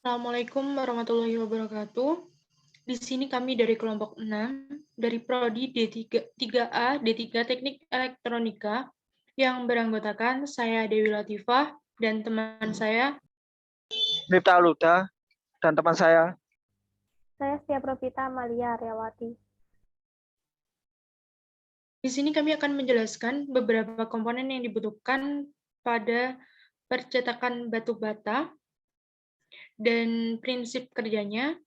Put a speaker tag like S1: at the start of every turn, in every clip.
S1: Assalamualaikum warahmatullahi wabarakatuh. Di sini kami dari kelompok 6, dari Prodi D3A, D3 Teknik Elektronika, yang beranggotakan saya Dewi Latifah dan teman saya.
S2: Miftah Luda dan teman saya.
S3: Saya Setia Profita Amalia Aryawati.
S1: Di sini kami akan menjelaskan beberapa komponen yang dibutuhkan pada percetakan batu bata dan prinsip kerjanya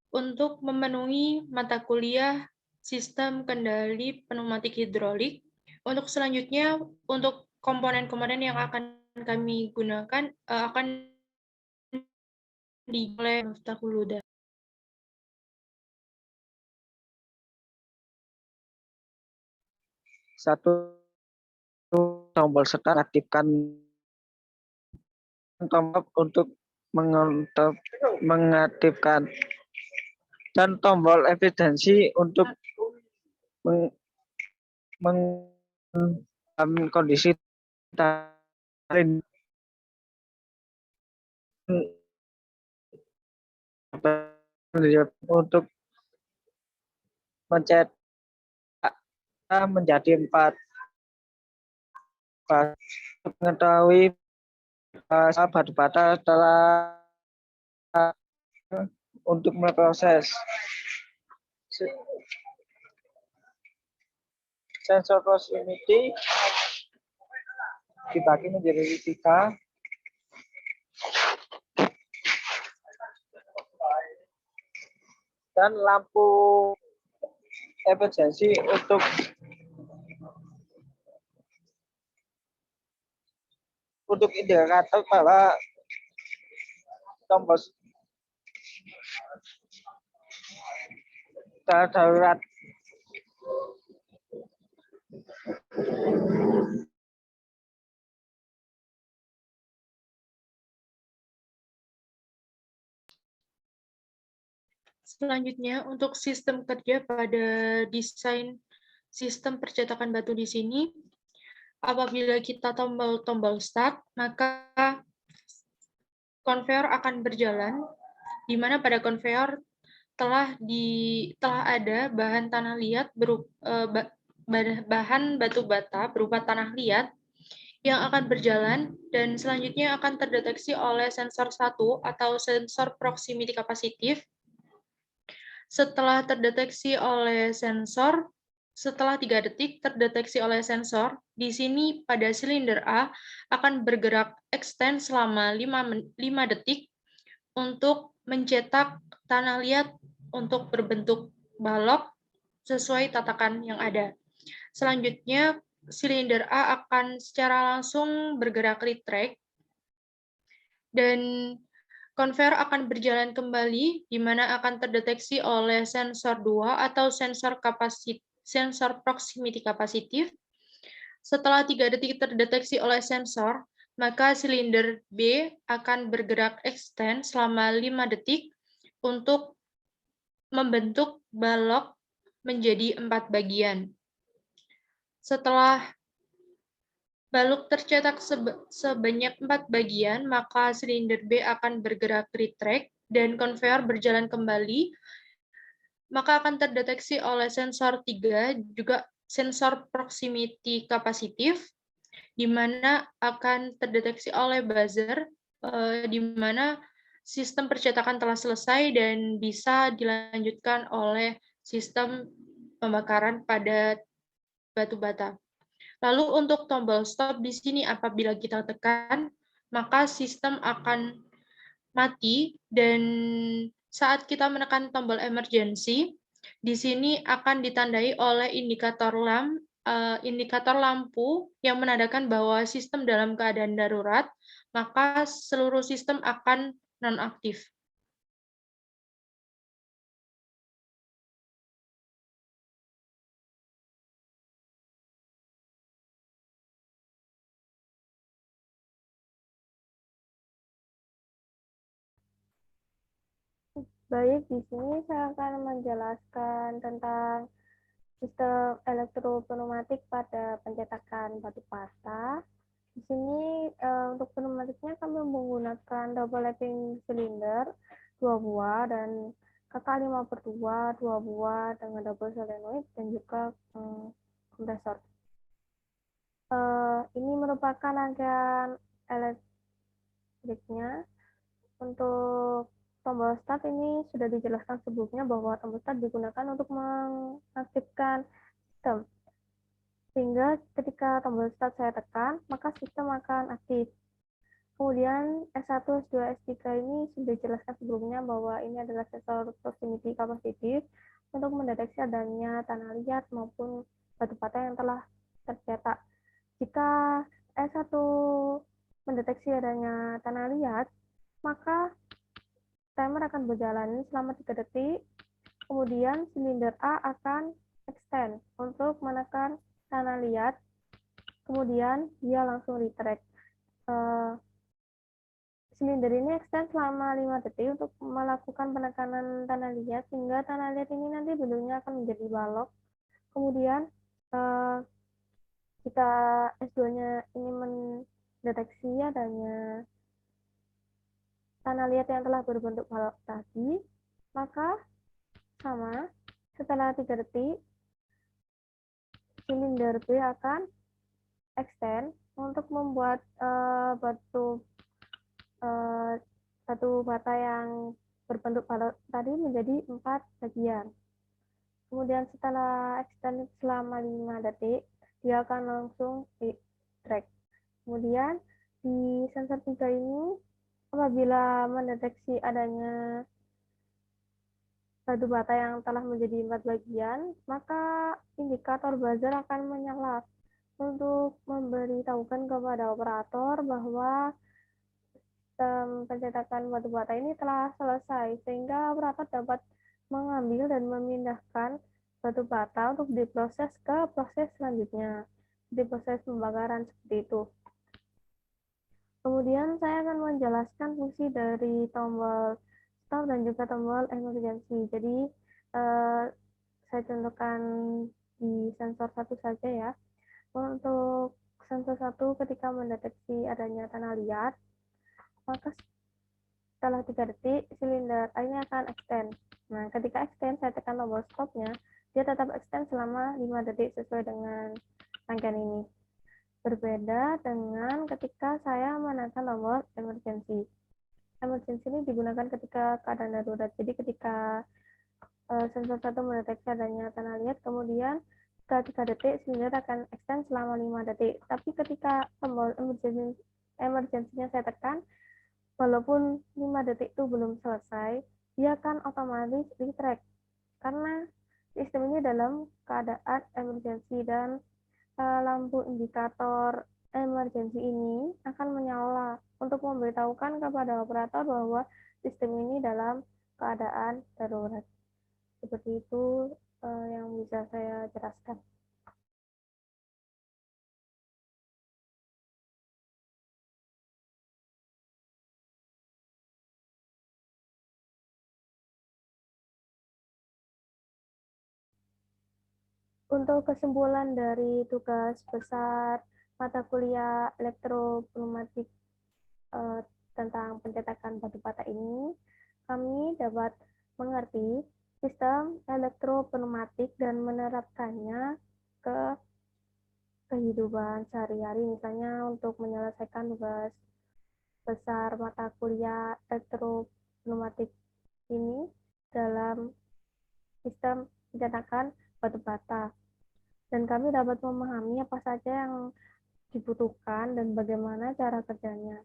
S1: untuk memenuhi mata kuliah Sistem Kendali Pneumatik Hidrolik. Untuk selanjutnya, untuk komponen-komponen yang akan kami gunakan akan dimulai Miftah Luda.
S2: Satu, tombol start, aktifkan tombol untuk mengaktifkan, dan tombol evidensi untuk kondisi untuk mencetak menjadi 4. Mengetahui batu bata telah untuk memproses. Sensor proximity dibagi menjadi 3. Dan lampu emergency untuk indikator bahwa tombol darurat.
S1: Selanjutnya, untuk sistem kerja pada desain sistem percetakan batu di sini, apabila kita tombol start, maka konveyor akan berjalan, di mana pada konveyor telah ada bahan tanah liat bahan batu bata berupa tanah liat yang akan berjalan dan selanjutnya akan terdeteksi oleh sensor 1 atau sensor proximity kapasitif. Setelah 3 detik terdeteksi oleh sensor, di sini pada silinder A akan bergerak extend selama 5 detik untuk mencetak tanah liat untuk berbentuk balok sesuai tatakan yang ada. Selanjutnya, silinder A akan secara langsung bergerak retract dan konveyor akan berjalan kembali di mana akan terdeteksi oleh sensor 2 atau sensor proximity kapasitif. Setelah 3 detik terdeteksi oleh sensor, maka silinder B akan bergerak extend selama 5 detik untuk membentuk balok menjadi 4 bagian. Setelah balok tercetak sebanyak 4 bagian, maka silinder B akan bergerak retract dan konveyor berjalan kembali, maka akan terdeteksi oleh sensor 3, juga sensor proximity kapasitif, di mana akan terdeteksi oleh buzzer, di mana sistem percetakan telah selesai dan bisa dilanjutkan oleh sistem pembakaran pada batu bata. Lalu untuk tombol stop di sini apabila kita tekan, maka sistem akan mati dan saat kita menekan tombol emergency, di sini akan ditandai oleh indikator lampu yang menandakan bahwa sistem dalam keadaan darurat, maka seluruh sistem akan nonaktif.
S3: Baik, di sini saya akan menjelaskan tentang sistem elektropneumatik pada pencetakan batu bata. Di sini untuk pneumatiknya kami menggunakan double lapping cylinder 2 buah dan KK5/2 2 buah dengan double solenoid dan juga kompresor. Ini merupakan rangkaian elektriknya. Untuk tombol start ini sudah dijelaskan sebelumnya bahwa tombol start digunakan untuk mengaktifkan sistem. Sehingga ketika tombol start saya tekan, maka sistem akan aktif. Kemudian S1, S2, S3 ini sudah dijelaskan sebelumnya bahwa ini adalah sensor proximity kapasitif untuk mendeteksi adanya tanah liat maupun batu bata yang telah tercetak. Jika S1 mendeteksi adanya tanah liat, maka timer akan berjalan selama 3 detik, kemudian silinder A akan extend untuk menekan tanah liat, kemudian dia langsung retract. Silinder ini extend selama 5 detik untuk melakukan penekanan tanah liat, sehingga tanah liat ini nanti bentuknya akan menjadi balok. Kemudian jika S2-nya ini mendeteksi adanya tanah liat yang telah berbentuk balok tadi, maka sama setelah 3 detik silinder B akan extend untuk membuat batu bata yang berbentuk balok tadi menjadi 4 bagian. Kemudian setelah extend selama 5 detik, dia akan langsung retract. Kemudian di sensor 3 ini, apabila mendeteksi adanya batu bata yang telah menjadi 4 bagian, maka indikator buzzer akan menyala untuk memberitahukan kepada operator bahwa sistem pencetakan batu bata ini telah selesai, sehingga operator dapat mengambil dan memindahkan batu bata untuk diproses ke proses selanjutnya, di proses pembakaran seperti itu. Kemudian saya akan menjelaskan fungsi dari tombol stop dan juga tombol emergency. Jadi saya contohkan di sensor 1 saja ya. Untuk sensor 1 ketika mendeteksi adanya tanah liat, maka setelah 3 detik silinder A ini akan extend. Nah, ketika extend saya tekan tombol stopnya, dia tetap extend selama 5 detik sesuai dengan rangkaian ini. Berbeda dengan ketika saya menekan tombol emergency. Emergency ini digunakan ketika keadaan darurat. Jadi ketika sensor 1 mendeteksi adanya tanah liat, kemudian setelah 3 detik silinder akan extend selama 5 detik. Tapi ketika tombol emergency-nya saya tekan, walaupun 5 detik itu belum selesai, dia akan otomatis retract karena sistem ini dalam keadaan emergency dan lampu indikator emergency ini akan menyala untuk memberitahukan kepada operator bahwa sistem ini dalam keadaan darurat. Seperti itu yang bisa saya jelaskan. Untuk kesimpulan dari tugas besar mata kuliah elektropneumatik tentang pencetakan batu bata ini, kami dapat mengerti sistem elektropneumatik dan menerapkannya ke kehidupan sehari-hari, misalnya untuk menyelesaikan tugas besar mata kuliah elektropneumatik ini dalam sistem pencetakan batu bata. Dan kami dapat memahami apa saja yang dibutuhkan dan bagaimana cara kerjanya.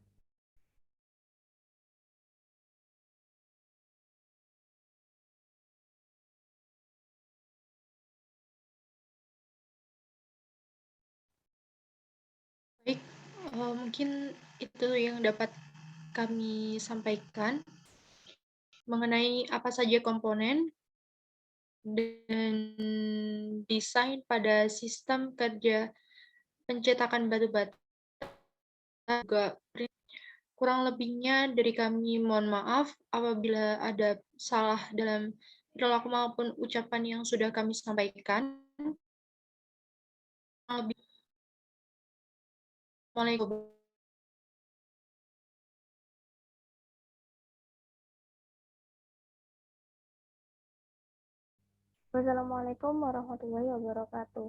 S1: Baik, mungkin itu yang dapat kami sampaikan mengenai apa saja komponen dan desain pada sistem kerja pencetakan batu bata. Juga kurang lebihnya dari kami mohon maaf apabila ada salah dalam perilaku maupun ucapan yang sudah kami sampaikan. Lebih Waalaikumsalam.
S3: Wassalamualaikum warahmatullahi wabarakatuh.